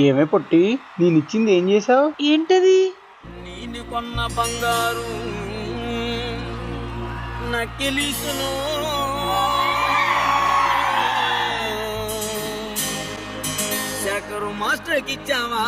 ఏమే పొట్టి, నేనిచ్చింది ఏం చేసావు? ఏంటది? నేను కొన్న బంగారు నక్కిలీసును శేఖరు మాస్టర్కి ఇచ్చావా?